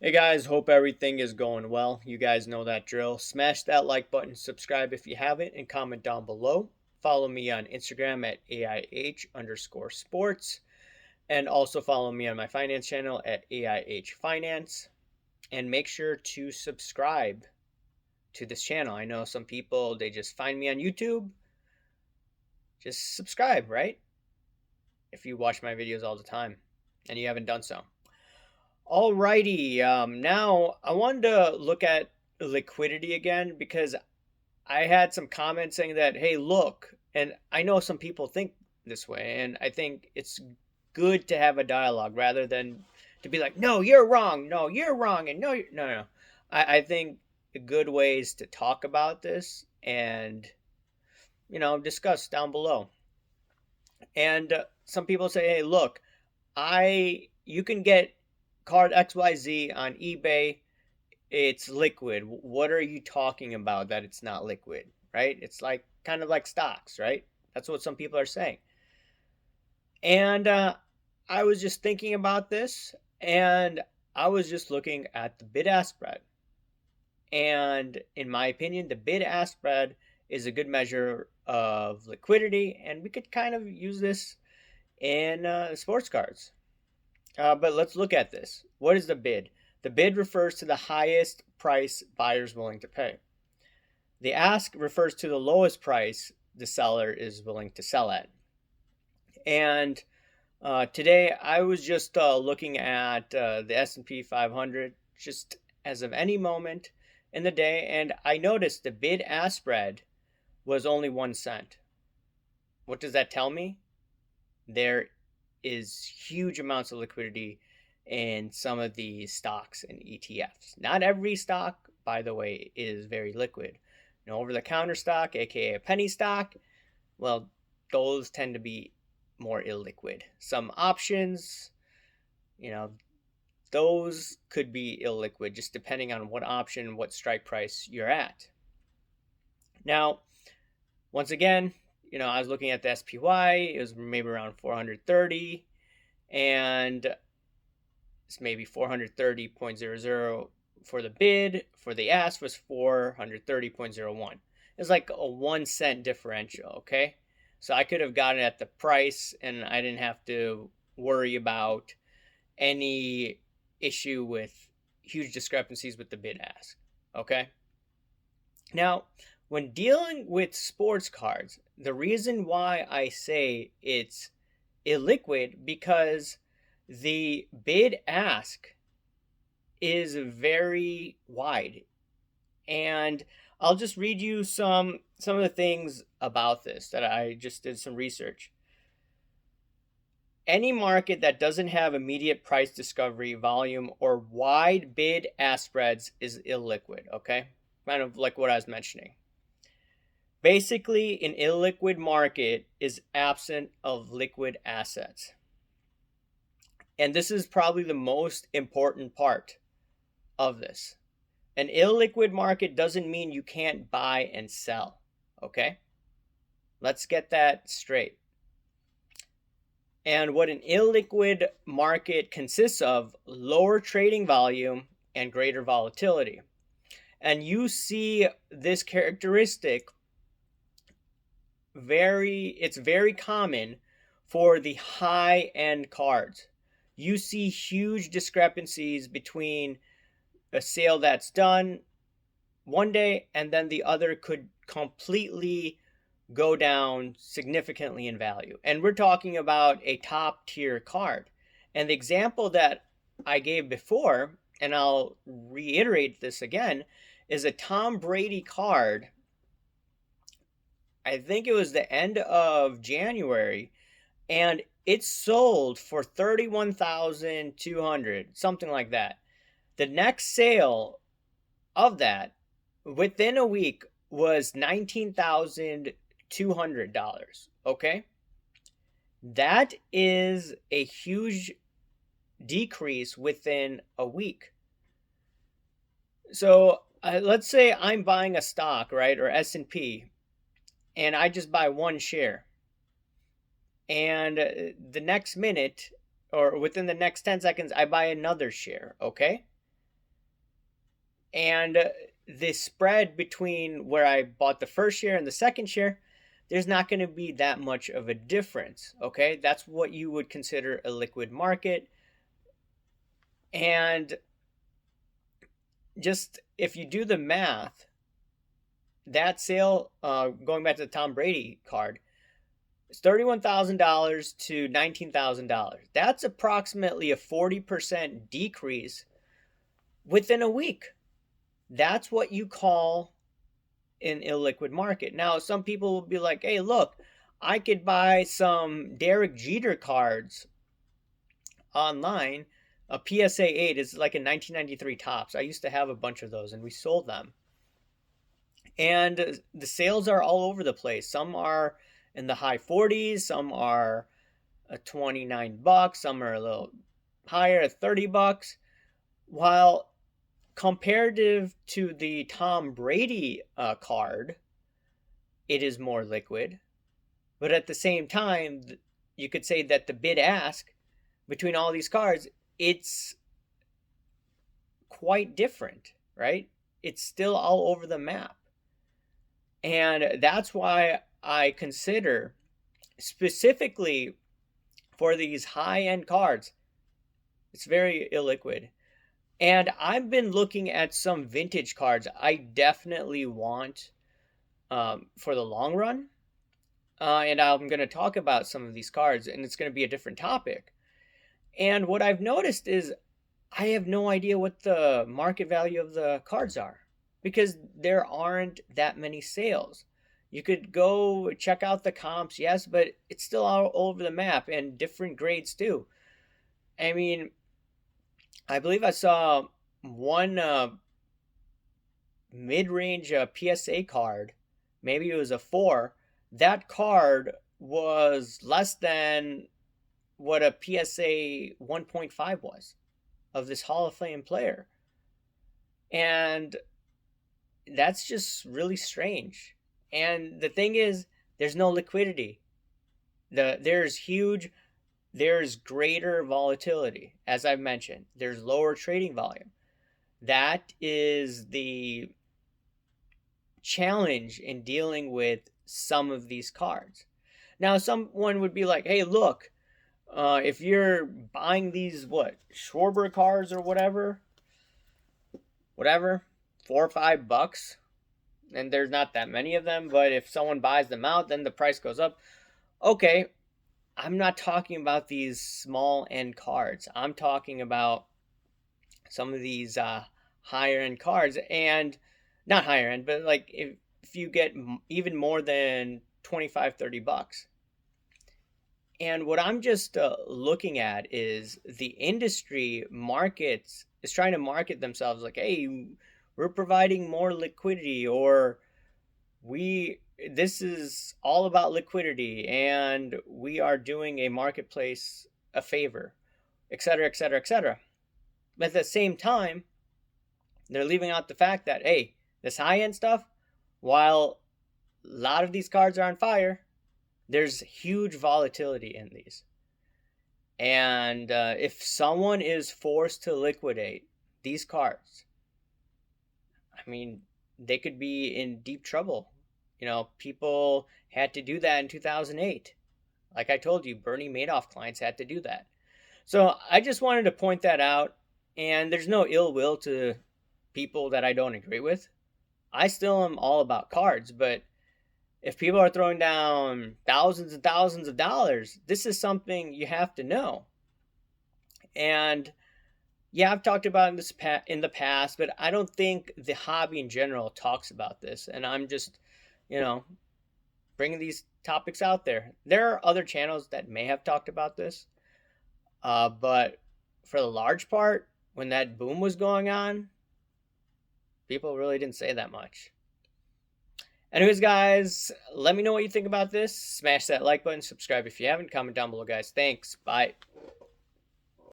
Hey guys, hope everything is going well. You guys know that drill. Smash that like button, subscribe if you haven't, and comment down below. Follow me on Instagram at AIH_sports. And also follow me on my finance channel at AIH Finance. And make sure to subscribe to this channel. I know some people, they just find me on YouTube. Just subscribe, right? If you watch my videos all the time and you haven't done so. Alrighty, now I wanted to look at liquidity again because I had some comments saying that, hey, look, and I know some people think this way, and I think it's good to have a dialogue rather than to be like, no, you're wrong, and no. I think a good ways to talk about this and, discuss down below. And some people say, hey, look, you can get card XYZ on eBay. It's liquid. What are you talking about that it's not liquid, right? It's like kind of like stocks, right? That's what some people are saying. And I was just thinking about this, and I was just looking at the bid ask spread. And in my opinion, the bid ask spread is a good measure of liquidity, and we could kind of use this in sports cards. But let's look at this. What is the bid? The bid refers to the highest price buyers willing to pay. The ask refers to the lowest price the seller is willing to sell at. And today I was just looking at the S&P 500 just as of any moment in the day, and I noticed the bid ask spread was only 1 cent. What does that tell me? There is huge amounts of liquidity in some of these stocks and ETFs. Not every stock, by the way, is very liquid. An over-the-counter stock, aka a penny stock, well, those tend to be more illiquid. Some options, you know, those could be illiquid just depending on what option, what strike price you're at. Now, once again, I was looking at the SPY, it was maybe around 430, and it's maybe 430.00 for the bid. For the ask was 430.01. It's like a 1 cent differential, okay? So I could have gotten it at the price and I didn't have to worry about any issue with huge discrepancies with the bid ask, okay? Now, when dealing with sports cards, the reason why I say it's illiquid because the bid ask is very wide. And I'll just read you some of the things about this that I just did some research. Any market that doesn't have immediate price discovery, volume, or wide bid ask spreads is illiquid, okay? Kind of like what I was mentioning. Basically, an illiquid market is absent of liquid assets. And this is probably the most important part of this. An illiquid market doesn't mean you can't buy and sell, okay? Let's get that straight. And what an illiquid market consists of, lower trading volume and greater volatility. And you see this characteristic it's very common for the high end cards. You see huge discrepancies between a sale that's done one day and then the other could completely go down significantly in value. And we're talking about a top tier card. And the example that I gave before, and I'll reiterate this again, is a Tom Brady card. I think it was the end of January, and it sold for 31,200, something like that. The next sale of that within a week was $19,200. Okay, that is a huge decrease within a week. So let's say I'm buying a stock, right, or S&P, and I just buy one share, and the next minute or within the next 10 seconds I buy another share. Okay, And the spread between where I bought the first share and the second share, there's not going to be that much of a difference. Okay, that's what you would consider a liquid market. And just if you do the math, that sale, going back to the Tom Brady card, it's $31,000 to $19,000. That's approximately a 40% decrease within a week. That's what you call an illiquid market. Now, some people will be like, hey, look, I could buy some Derek Jeter cards online. A PSA 8 is like a 1993 Topps. I used to have a bunch of those and we sold them. And the sales are all over the place. Some are in the high 40s, some are $29, some are a little higher at $30. While comparative to the Tom Brady card, it is more liquid. But at the same time, you could say that the bid ask between all these cards, it's quite different, right? It's still all over the map. And that's why I consider, specifically for these high-end cards, it's very illiquid. And I've been looking at some vintage cards I definitely want for the long run. And I'm going to talk about some of these cards, and it's going to be a different topic. And what I've noticed is I have no idea what the market value of the cards are because there aren't that many sales. You could go check out the comps, yes, but it's still all over the map and different grades too. I mean, I believe I saw one mid-range PSA card, maybe it was a 4. That card was less than what a PSA 1.5 was of this Hall of Fame player. And that's just really strange. And the thing is, there's no liquidity. There's greater volatility, as I've mentioned. There's lower trading volume. That is the challenge in dealing with some of these cards. Now, someone would be like, hey, look, if you're buying these, Schwarber cards or whatever, 4 or $5, and there's not that many of them, but if someone buys them out, then the price goes up. Okay, I'm not talking about these small end cards. I'm talking about some of these higher end cards, and not higher end, but like if you get even more than $25-$30. And what I'm just looking at is the industry markets is trying to market themselves like, hey, we're providing more liquidity, or this is all about liquidity and we are doing a marketplace a favor, etc., etc., etc. But at the same time, they're leaving out the fact that, hey, this high-end stuff, while a lot of these cards are on fire, there's huge volatility in these. And if someone is forced to liquidate these cards, I mean, they could be in deep trouble. You know, people had to do that in 2008. Like I told you, Bernie Madoff clients had to do that. So I just wanted to point that out. And there's no ill will to people that I don't agree with. I still am all about cards, but if people are throwing down thousands and thousands of dollars, this is something you have to know. And yeah, I've talked about this in the past, but I don't think the hobby in general talks about this. And I'm just, bringing these topics out there. There are other channels that may have talked about this, but for the large part, when that boom was going on, people really didn't say that much. Anyways, guys, let me know what you think about this. Smash that like button, subscribe if you haven't, comment down below, guys. Thanks. Bye.